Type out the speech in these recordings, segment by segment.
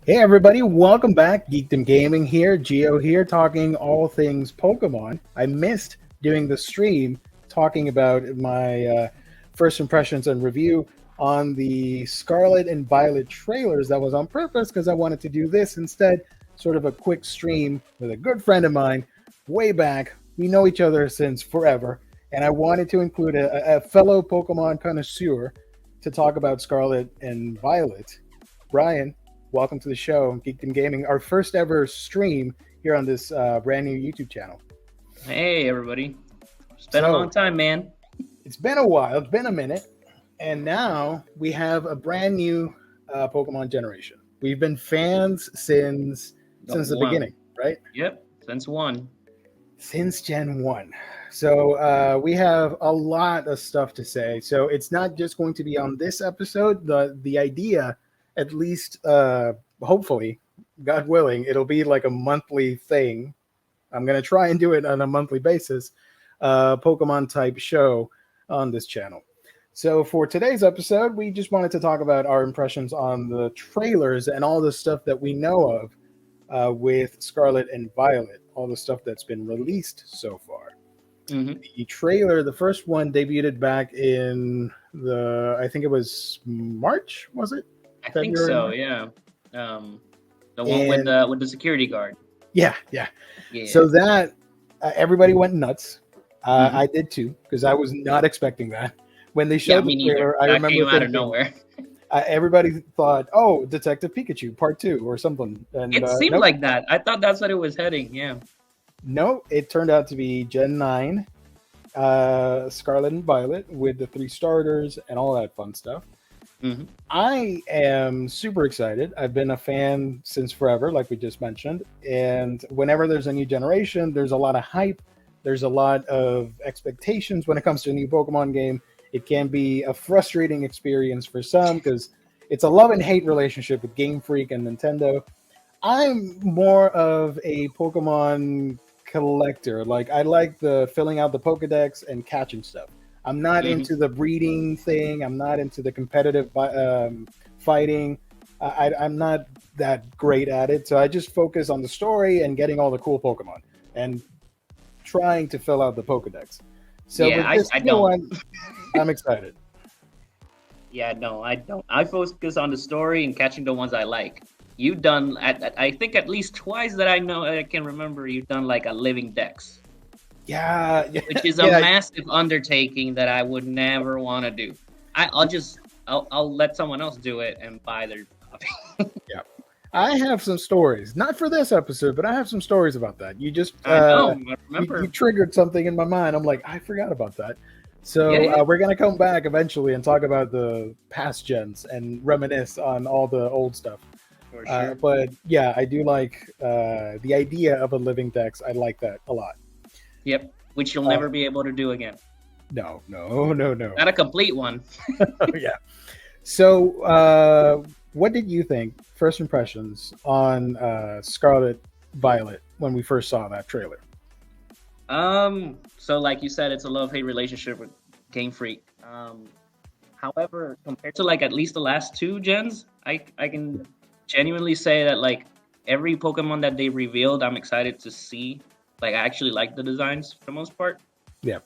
Hey everybody, welcome back. Geekdom Gaming here, Geo here, talking all things Pokemon. I missed doing the stream talking about my first impressions and review on the Scarlet and Violet trailers. That was on purpose because I wanted to do this instead, sort of a quick stream with a good friend of mine way back. We know each other since forever, and I wanted to include a fellow Pokemon connoisseur to talk about Scarlet and Violet. Brian, welcome to the show, Geekdom Gaming, our first ever stream here on this brand new YouTube channel. Hey, everybody. It's been a long time, man. It's been a while, it's been a minute, and now we have a brand new Pokemon generation. We've been fans since the beginning, right? Yep, since one. Since Gen 1. So we have a lot of stuff to say. So it's not just going to be on this episode. The idea, at least hopefully, God willing, it'll be like a monthly thing. I'm going to try and do it on a monthly basis, Pokemon type show on this channel. So for today's episode, we just wanted to talk about our impressions on the trailers and all the stuff that we know of with Scarlet and Violet, all the stuff that's been released so far. Mm-hmm. The trailer, the first one, debuted back in I think it was March, was it? I think so, yeah. The one with the security guard. Yeah. So that everybody went nuts. I did too, because I was not expecting that. When they showed the trailer, I remember came out of nowhere. Everybody thought, "Oh, Detective Pikachu Part 2 or something." And it seemed like that. I thought that's what it was heading. Yeah. No, it turned out to be Gen 9, Scarlet and Violet with the 3 starters and all that fun stuff. Mm-hmm. I am super excited. I've been a fan since forever, like we just mentioned. And whenever there's a new generation, there's a lot of hype. There's a lot of expectations when it comes to a new Pokemon game. It can be a frustrating experience for some because it's a love and hate relationship with Game Freak and Nintendo. I'm more of a Pokemon collector. Like, I like the filling out the Pokédex and catching stuff. I'm not into the breeding thing. I'm not into the competitive fighting. I'm not that great at it. So I just focus on the story and getting all the cool Pokemon and trying to fill out the Pokédex. So yeah, with this I don't. one, I'm excited. Yeah, no, I don't. I focus on the story and catching the ones I like. You've done, I think at least twice that I can remember, you've done like a living dex. Yeah. Which is a massive undertaking that I would never want to do. I'll let someone else do it and buy their copy. Yeah. I have some stories, not for this episode, but I have some stories about that. You just, I remember. You triggered something in my mind. I'm like, I forgot about that. So we're going to come back eventually and talk about the past gens and reminisce on all the old stuff. For sure. But yeah, I do like the idea of a living dex. I like that a lot. Yep, which you'll never be able to do again. No. Not a complete one. Yeah. So what did you think, first impressions on Scarlet Violet when we first saw that trailer? So like you said, it's a love-hate relationship with Game Freak. However, compared to like at least the last 2 gens, I can genuinely say that like every Pokemon that they revealed, I'm excited to see. Like, I actually like the designs for the most part. Yeah.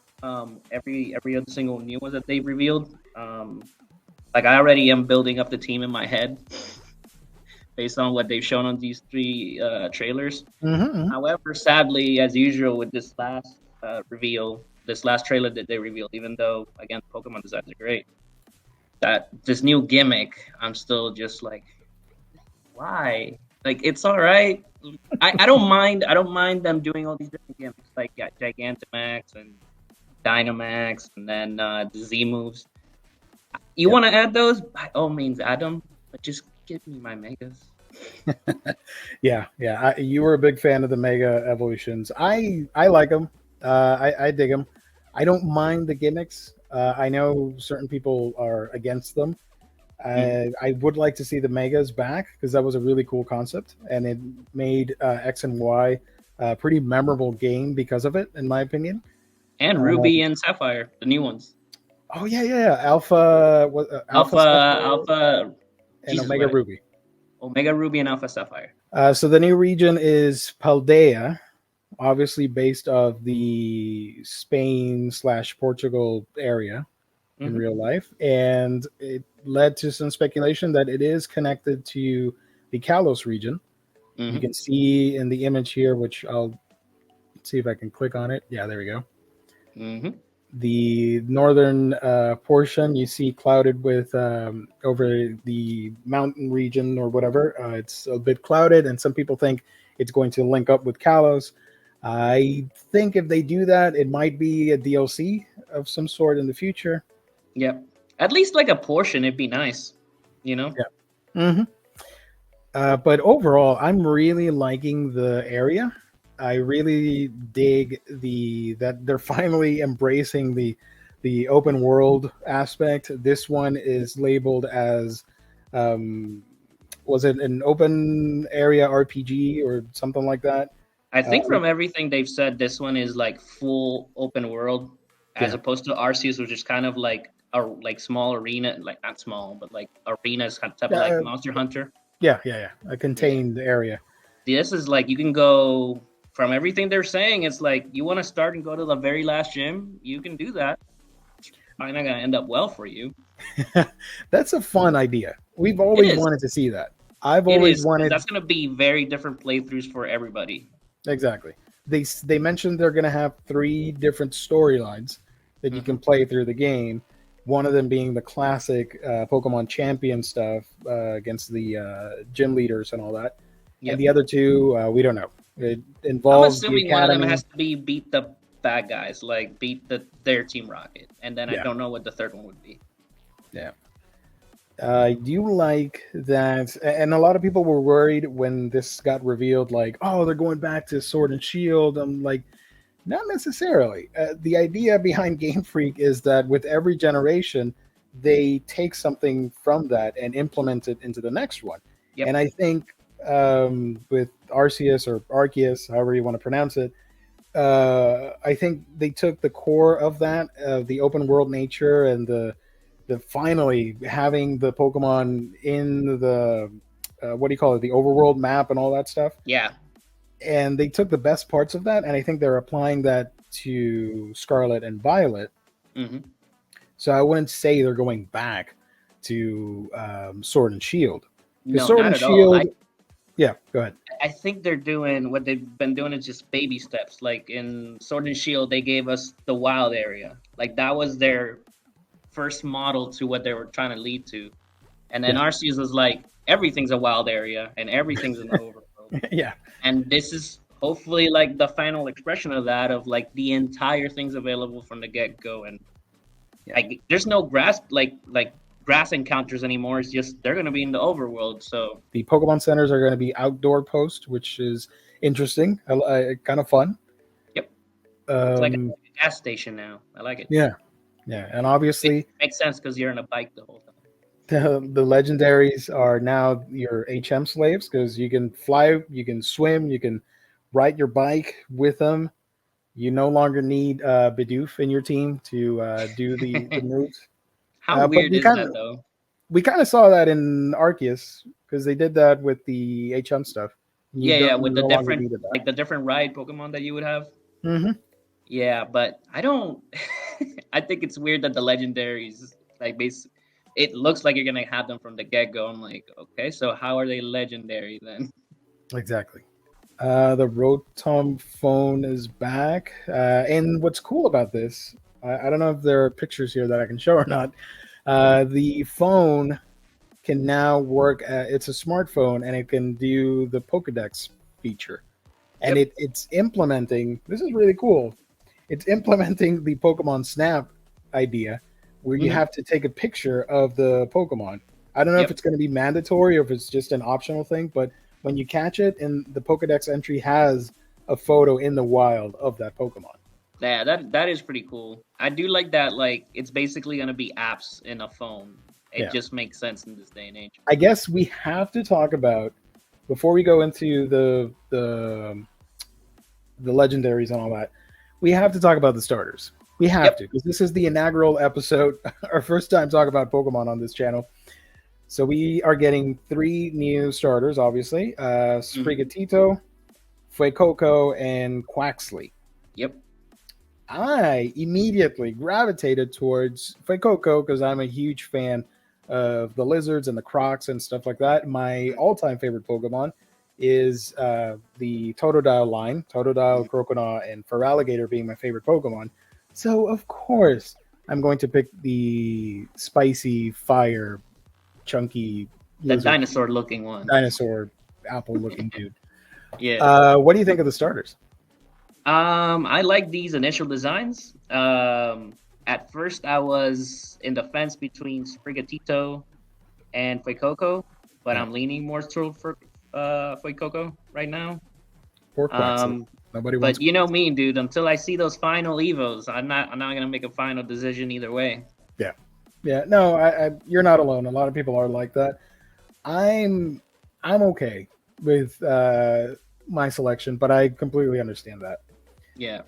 Every other single new one that they revealed. Like, I already am building up the team in my head based on what they've shown on these 3 trailers. Mm-hmm. However, sadly, as usual with this last reveal, this last trailer that they revealed, even though, again, Pokemon designs are great, that this new gimmick, I'm still just like, why? Like, it's all right. I don't mind. I don't mind them doing all these different gimmicks, like Gigantamax and Dynamax, and then the Z moves. You want to add those? By all means, add them. But just give me my megas. Yeah. You were a big fan of the Mega Evolutions. I like them. I dig them. I don't mind the gimmicks. I know certain people are against them. I would like to see the Megas back because that was a really cool concept, and it made X and Y a pretty memorable game because of it, in my opinion. And Ruby and Sapphire, the new ones. Oh yeah. Alpha Alpha, and Omega Ruby. Omega Ruby and Alpha Sapphire. So the new region is Paldea, obviously based of the Spain slash Portugal area in Mm-hmm. real life, and it led to some speculation that it is connected to the Kalos region. You Mm-hmm. can see in the image here, which I'll see if I can click on it. Yeah, there we go. Mm-hmm. The northern portion you see clouded with over the mountain region or whatever. It's a bit clouded, and some people think it's going to link up with Kalos. I think if they do that, it might be a DLC of some sort in the future. Yep. At least like a portion, it'd be nice. You know. Yeah. Hmm. But overall, I'm really liking the area. I really dig that they're finally embracing the open world aspect. This one is labeled as um, was it an open area RPG or something like that? I think With, from everything they've said, this one is like full open world, as yeah, opposed to Arceus, which is kind of like a like small arena, like not small, but like arenas type of like uh, Monster Hunter. yeah, a Yeah. contained area. This is like you can go from everything they're saying. It's like you want to start and go to the very last gym, you can do that. It's probably not gonna end up well for you. That's a fun idea. We've It always is. wanted to see that. I've It always is. wanted. That's gonna be very different playthroughs for everybody. Exactly. They mentioned they're going to have three different storylines that you Mm-hmm. can play through the game. One of them being the classic Pokemon Champion stuff against the gym leaders and all that, and the Yep. other two we don't know. It I'm involves the assuming one of them academy. has to be beat the bad guys, like beat their Team Rocket, and then I Yeah, don't know what the third one would be. yeah. I do like that, and a lot of people were worried when this got revealed. Like, oh, they're going back to Sword and Shield. I'm like, not necessarily. The idea behind Game Freak is that with every generation, they take something from that and implement it into the next one. And Yep. I think with Arceus or Arceus, however you want to pronounce it, I think they took the core of that, the open world nature and the finally having the Pokemon in the what do you call it, the overworld map and all that stuff, Yeah. and they took the best parts of that, and I think they're applying that to Scarlet and Violet. Hmm. So I wouldn't say they're going back to Sword and Shield, because No, Sword not and at all. Shield. Yeah, go ahead. I think they're doing what they've been doing is just baby steps. Like in Sword and Shield, they gave us the wild area. Like that was their first model to what they were trying to lead to. And then Yeah, Arceus was like, everything's a wild area and everything's in the overworld. yeah, And this is hopefully like the final expression of that, of like the entire thing's available from the get go. And yeah. like there's no grass like grass encounters anymore. It's just they're gonna be in the overworld. So The Pokemon centers are going to be outdoor post, which is interesting, kind of fun. yep, it's like Um, a gas station now. I like it. yeah, yeah, and It obviously makes sense because you're on a bike the whole time. the legendaries are now your HM slaves because you can fly, you can swim, you can ride your bike with them. You no longer need Bidoof in your team to do the moves. How But weird is that though? we kind of saw that in Arceus because they did that with the HM stuff. You Yeah, yeah, don't you with the no longer different needed that. like the different ride Pokemon that you would have. Hmm. Yeah, but I don't. I think it's weird that the legendaries like it looks like you're gonna have them from the get go. I'm like, okay, so how are they legendary then? Exactly. The Rotom phone is back. And what's cool about this, I don't know if there are pictures here that I can show or not. The phone can now work. It's a smartphone and it can do the Pokedex feature. And Yep. it's implementing, this is really cool. It's implementing the Pokemon Snap idea where you Hmm. have to take a picture of the Pokemon. I don't know if Yep. it's going to be mandatory or if it's just an optional thing, but when you catch it, and the Pokedex entry has a photo in the wild of that Pokemon. Yeah, that is pretty cool. I do like that. Like, it's basically gonna be apps in a phone. It Yeah. just makes sense in this day and age. I guess we have to talk about, before we go into the legendaries and all that, we have to talk about the starters. We have Yep. to, because this is the inaugural episode, our first time talking about Pokemon on this channel. So we are getting 3 new starters, obviously. Hmm. Sprigatito, Fuecoco, and Quaxley. Yep. I immediately gravitated towards Fuecoco because I'm a huge fan of the lizards and the crocs and stuff like that. My all-time favorite Pokemon is the Totodile line, Totodile, Mhm. Croconaw, and Feraligatr being my favorite Pokemon. So of course I'm going to pick the spicy, fire, chunky That lizard dinosaur looking one. dinosaur apple-looking dude. Yeah. What do you think of the starters? I like these initial designs. At first I was in the fence between Sprigatito and Fuecoco, but Yeah, I'm leaning more toward for Fuecoco right now. poor Quaxley. Um, Nobody wants but you know Quaxley. me, dude. Until I see those final evos, I'm not gonna make a final decision either way. Yeah. Yeah, no, you're not alone. A lot of people are like that. I'm I'm okay with my selection, but I completely understand that. Yeah,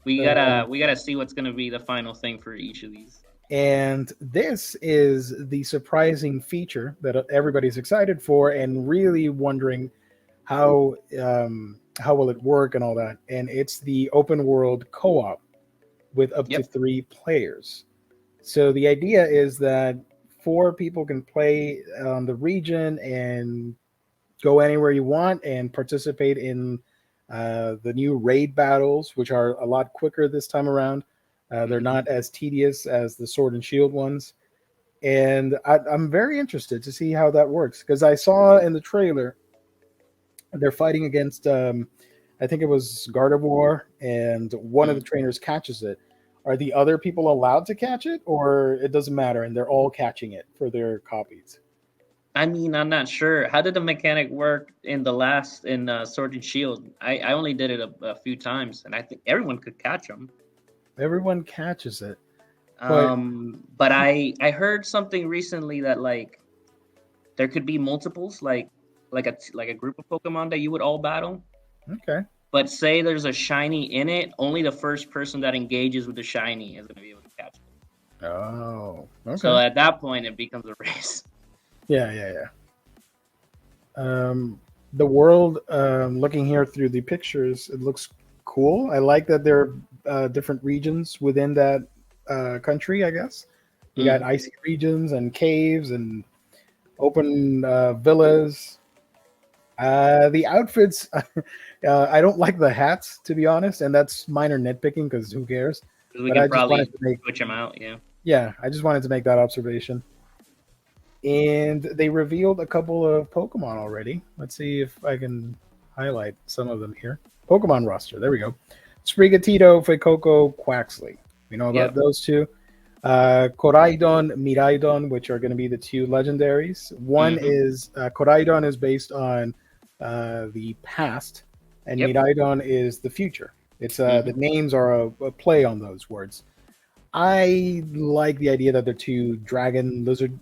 we gotta Um, we gotta see what's gonna be the final thing for each of these. and this is the surprising feature that everybody's excited for and really wondering how will it work and all that. And it's the open world co-op with up to Yep. 3 players. So the idea is that 4 people can play on the region and go anywhere you want and participate in the new raid battles, which are a lot quicker this time around. They're Hmm. not as tedious as the Sword and Shield ones. And I'm very interested to see how that works because I saw in the trailer they're fighting against, I think it was Gardevoir, and one of the Mm. trainers catches it. Are the other people allowed to catch it, or it doesn't matter and they're all catching it for their copies? I mean, I'm not sure. How did the mechanic work in the last in Sword and Shield? I only did it a few times, and I think everyone could catch them. Everyone catches it, but But I heard something recently that like there could be multiples, like a group of Pokemon that you would all battle. okay. But say there's a shiny in it, only the first person that engages with the shiny is going to be able to catch it. Oh, So okay. at that point, it becomes a race. Yeah, yeah, yeah. Um, the world, looking here through the pictures, it looks cool. I like that there are different regions within that country, I guess. You got Hmm. icy regions and caves and open villas. The outfits, I don't like the hats, to be honest, and that's minor nitpicking because who cares? Because we But can I just wanted probably to make, switch them out. Yeah. yeah, I just wanted to make that observation. And they revealed a couple of Pokemon already. Let's see if I can highlight some of them here. Pokemon roster. There we go. Sprigatito, Fuecoco, Quaxley. We know about Yep. those two. Koraidon, Miraidon, which are going to be the 2 legendaries. One Hmm. is Koraidon is based on the past, and Yep. Miraidon is the future. It's the Hmm. names are a play on those words. I like the idea that they're 2 dragon lizard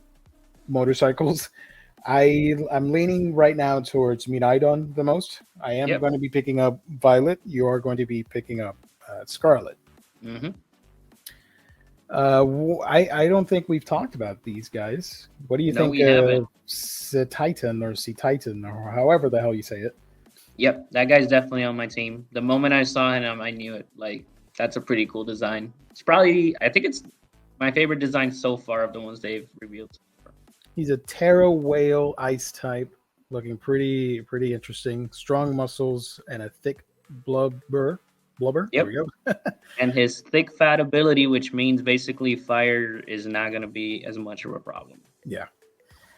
motorcycles. I'm leaning right now towards Miraidon the most. I am Yep. going to be picking up Violet. You are going to be picking up Scarlet. Hmm. I don't think we've talked about these guys. What do you No, think we haven't. of Titan or C Titan or however the hell you say it? Yep, that guy's definitely on my team. The moment I saw him, I knew it. Like, that's a pretty cool design. It's probably, I think it's my favorite design so far of the ones they've revealed. He's a Terra Whale Ice type, looking pretty interesting. Strong muscles and a thick blubber. Blubber. There we Yep. go. And his thick fat ability, which means basically fire is not going to be as much of a problem. Yeah.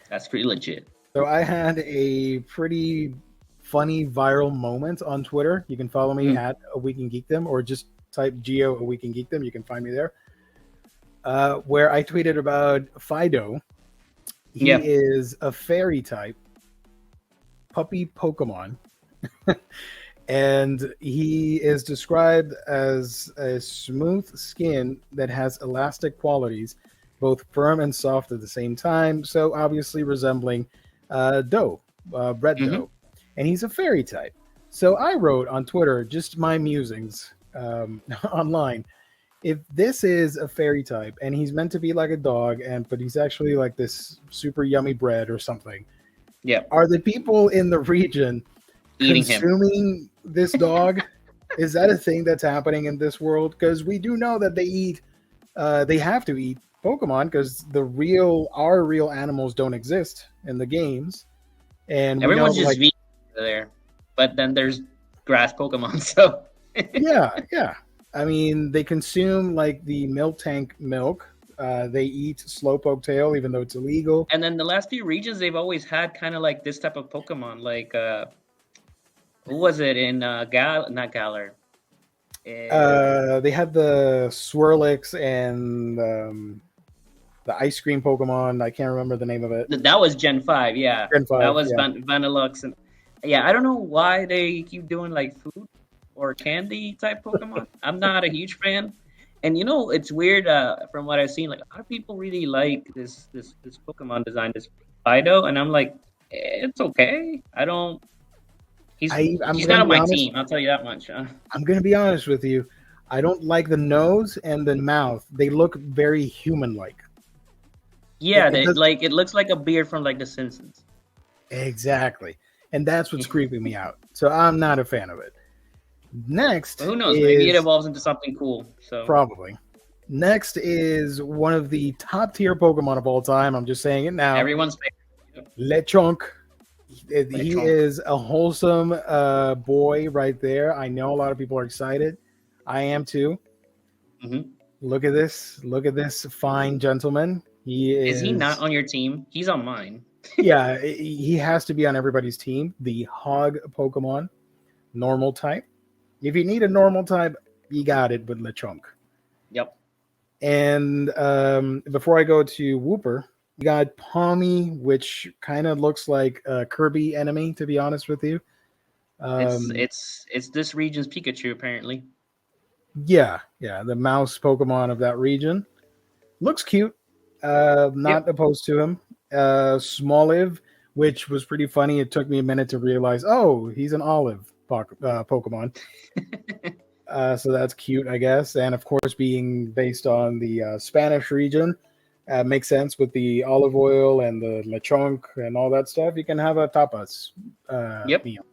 That's pretty legit. So I had a pretty funny viral moment on Twitter. You can follow me Mm, at A Week in Geekdom or just type Geo A Week in Geekdom. You can find me there. Where I tweeted about Fido. He yeah. is a fairy type puppy Pokemon, and he is described as a smooth skin that has elastic qualities, both firm and soft at the same time. So obviously resembling dough, bread Hmm. dough, and he's a fairy type. So I wrote on Twitter just my musings online, if this is a fairy type and he's meant to be like a dog, and but he's actually like this super yummy bread or something, Yep, are the people in the region eating him. consuming this dog? Is that a thing that's happening in this world? Because we do know that they eat, they have to eat Pokemon because our real animals don't exist in the games, and we know Everyone's just like vegan there, but then there's grass Pokemon. So, yeah, yeah. I mean, they consume like the milk tank milk. They eat Slowpoke tail, even though it's illegal. and then the last few regions they've always had kind of like this type of Pokemon. Like, who was it in not Galar? They had the Swirlix and the ice cream Pokemon. I can't remember the name of it. That was Gen 5, yeah. Gen That 5, was yeah. Vanillux. And yeah, I don't know why they keep doing like food or candy type Pokemon. I'm not a huge fan. And it's weird, from what I've seen, like a lot of people really like this Pokemon design, this Fido, and I'm like, it's okay. I don't I'm he's gonna not on be my honest. team, I'll tell you that much. I'm gonna be honest with you. I don't like the nose and the mouth. They look very human-like. Yeah, It does it looks like a beard from like The Simpsons. exactly, and that's what's creeping me out. So I'm not a fan of it. But Next who knows? Maybe it is evolves into something cool. So probably. Next is one of the top tier Pokemon of all time. I'm just saying it now. everyone's favorite. Lechonk. He Lechonk. is a wholesome boy right there. I know a lot of people are excited. I am too. Hmm. Look at this. Look at this fine gentleman. He Is he not is, on your team? He's on mine. yeah, he has to be on everybody's team. The Hog Pokemon, normal type. If you need a normal type, you got it with Lechonk. Yep. And before I go to Wooper, you got Palmy, which kind of looks like a Kirby enemy, to be honest with you. It's Um, it's it's this region's Pikachu apparently. yeah, yeah, the mouse Pokemon of that region. Looks cute. Not Yep. opposed to him. Smoliv, which was pretty funny. It took me a minute to realize, oh, he's an olive Pokemon. So that's cute, I guess. And of course, being based on the Spanish region, makes sense with the olive oil and the lechonk and all that stuff. You can have a tapas Yep. meal.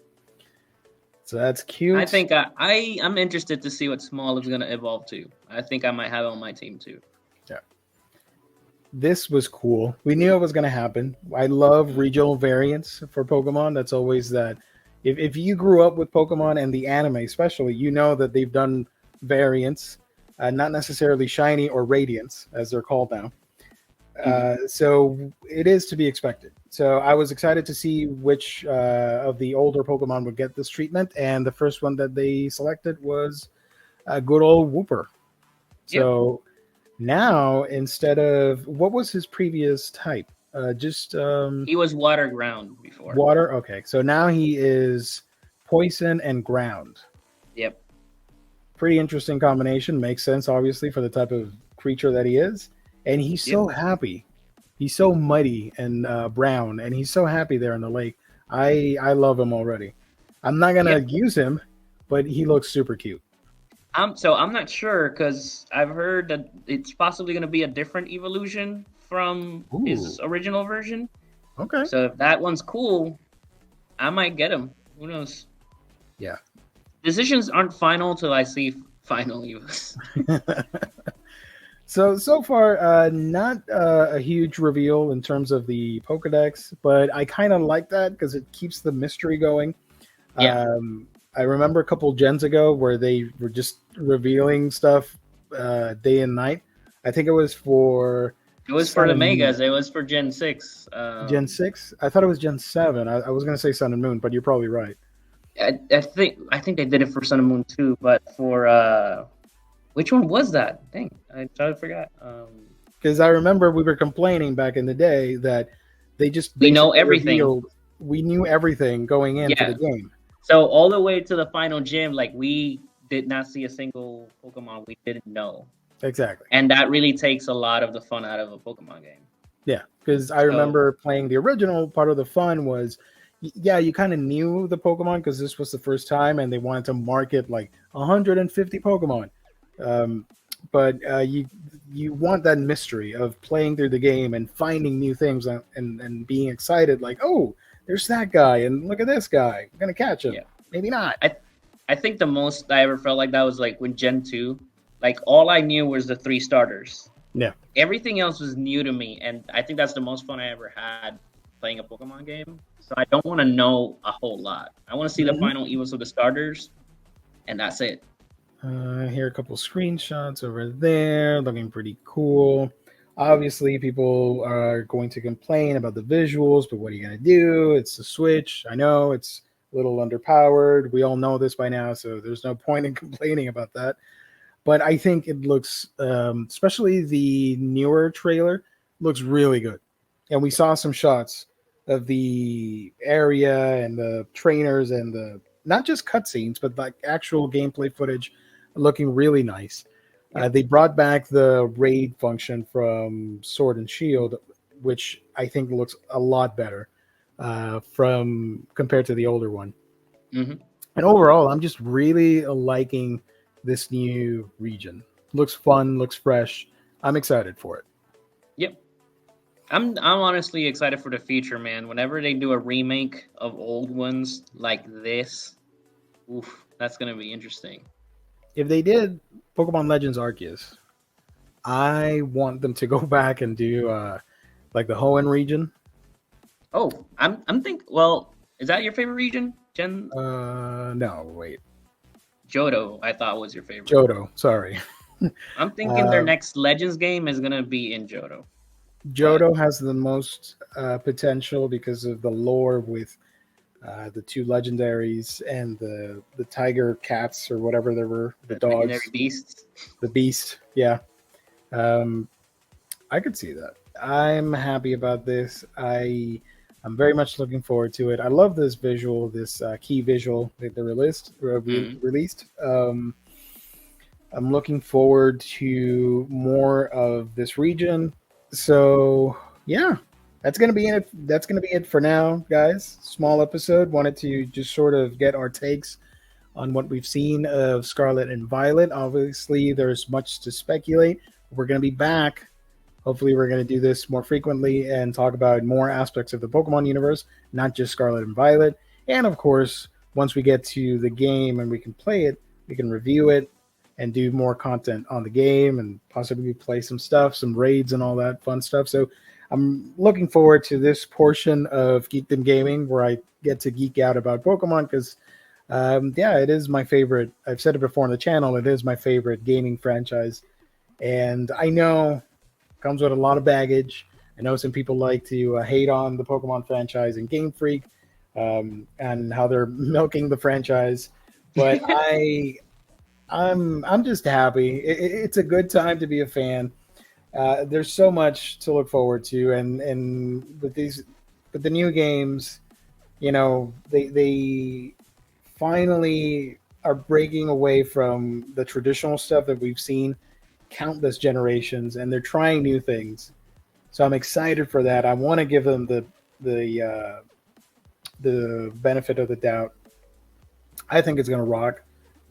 So that's I cute. think I'm interested to see what Small is gonna evolve to. I think I might have it on my team too. Yeah. This was cool. We knew it was going to happen. I love regional variants for Pokemon. That's always that. If you grew up with Pokemon and the anime, especially, you know that they've done variants, not necessarily shiny or radiance, as they're called now. Hmm. So it is to be expected. So I was excited to see which of the older Pokemon would get this treatment, and the first one that they selected was good old Wooper. Yep. So now instead of what was his previous type? Just He was water ground before. water. Okay, so now he is poison and ground. Yep. Pretty interesting combination. Makes sense, obviously, for the type of creature that he is. And he's Yep. so happy. He's so muddy and brown, and he's so happy there in the lake. I love him already. I'm not gonna Yep. use him, but he looks super cute. I'm not sure because I've heard that it's possibly going to be a different evolution from Ooh, his original version. okay. So if that one's cool, I might get him. Who knows? Yeah. Decisions aren't final till I see final use. So far, not a huge reveal in terms of the Pokedex, but I kind of like that because it keeps the mystery going. Yeah, I remember a couple gens ago where they were just revealing stuff day and night. I think it was for it was for Sun the and Moon. Megas. It was for Gen 6. Gen 6? I thought it was Gen 7. I was going to say Sun and Moon, but you're probably right. I think they did it for Sun and Moon too, but for which one was that? Dang, I totally forgot. Because I remember we were complaining back in the day that they just We know basically everything. revealed we knew everything going into the Yeah. game. So all the way to the final gym, like we did not see a single Pokemon we didn't know, Exactly. and that really takes a lot of the fun out of a Pokemon game. Yeah, because I So remember playing the original. Part of the fun was, yeah, you kind of knew the Pokemon because this was the first time, and they wanted to market like 150 Pokemon. Um, but you want that mystery of playing through the game and finding new things and being excited, like, oh, there's that guy, and look at this guy. I'm gonna catch him. Yeah. Maybe not. I think the most I ever felt like that was like when Gen 2, like all I knew was the 3 starters. Yeah. Everything else was new to me, and I think that's the most fun I ever had playing a Pokemon game. So I don't want to know a whole lot. I want to see the Mhm. final evos of the starters, and that's it. Here are a couple screenshots over there, looking pretty cool. Obviously, people are going to complain about the visuals, but what are you going to do? It's the Switch. I know it's a little underpowered. We all know this by now, so there's no point in complaining about that. But I think it looks, especially the newer trailer, looks really good. And we saw some shots of the area and the trainers and the not just cutscenes, but like actual gameplay footage looking really nice. Yep. They brought back the raid function from Sword and Shield, which I think looks a lot better from compared to the older one. Mm-hmm. And overall, I'm just really liking this new region. Looks fun, looks fresh. I'm excited for it. Yep. I'm honestly excited for the future, man. Whenever they do a remake of old ones like this, oof, that's gonna be interesting. If they did Pokemon Legends Arceus, I want them to go back and do like the Hoenn region. Oh, I'm think. Well, is that your favorite region, Gen? No, wait, Johto, I thought was your favorite. Johto. Sorry, I'm thinking their uh, next Legends game is gonna be in Johto. But Johto has the most potential because of the lore with the two legendaries and the tiger cats or whatever there were, the the legendary dogs, beasts. the beast. Yeah, um, I could see that. I'm happy about this. I'm very much looking forward to it. I love this visual, this key visual that they Mm. released. I'm looking forward to more of this region. So yeah, that's gonna be it. That's gonna be it for now, guys. Small episode. Wanted to just sort of get our takes on what we've seen of Scarlet and Violet. Obviously, there's much to speculate. We're gonna be back. Hopefully, we're going to do this more frequently and talk about more aspects of the Pokemon universe, not just Scarlet and Violet. And of course, once we get to the game and we can play it, we can review it and do more content on the game and possibly play some stuff, some raids, and all that fun stuff. So I'm looking forward to this portion of Geekdom Gaming where I get to geek out about Pokemon because, yeah, it is my favorite. I've said it before on the channel, it is my favorite gaming franchise. And I know comes with a lot of baggage. I know some people like to hate on the Pokemon franchise and Game Freak and how they're milking the franchise, but I'm just happy. It's a good time to be a fan. There's so much to look forward to, and with the new games, you know, they finally are breaking away from the traditional stuff that we've seen countless generations, and they're trying new things. So I'm excited for that. I want to give them the benefit of the doubt. I think it's going to rock,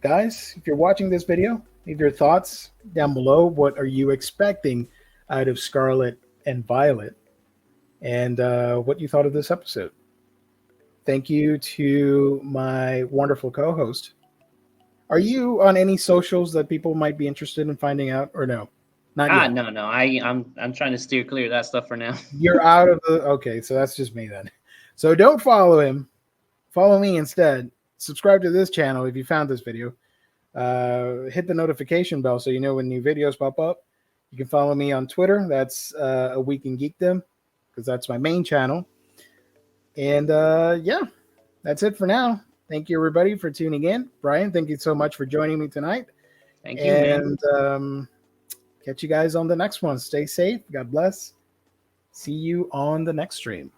guys. If you're watching this video, leave your thoughts down below. What are you expecting out of Scarlet and Violet, and what you thought of this episode? Thank you to my wonderful co-host. Are you on any socials that people might be interested in finding out, or no? Not yet. No. I'm trying to steer clear of that stuff for now. You're out of the okay, so that's just me then. So don't follow him. Follow me instead. Subscribe to this channel if you found this video. Hit the notification bell so you know when new videos pop up. You can follow me on Twitter. That's A Week in Geekdom because that's my main channel. And yeah, that's it for now. Thank you everybody for tuning in. Brian, thank you so much for joining me tonight. Thank you, man. And catch you guys on the next one. Stay safe. God bless. See you on the next stream.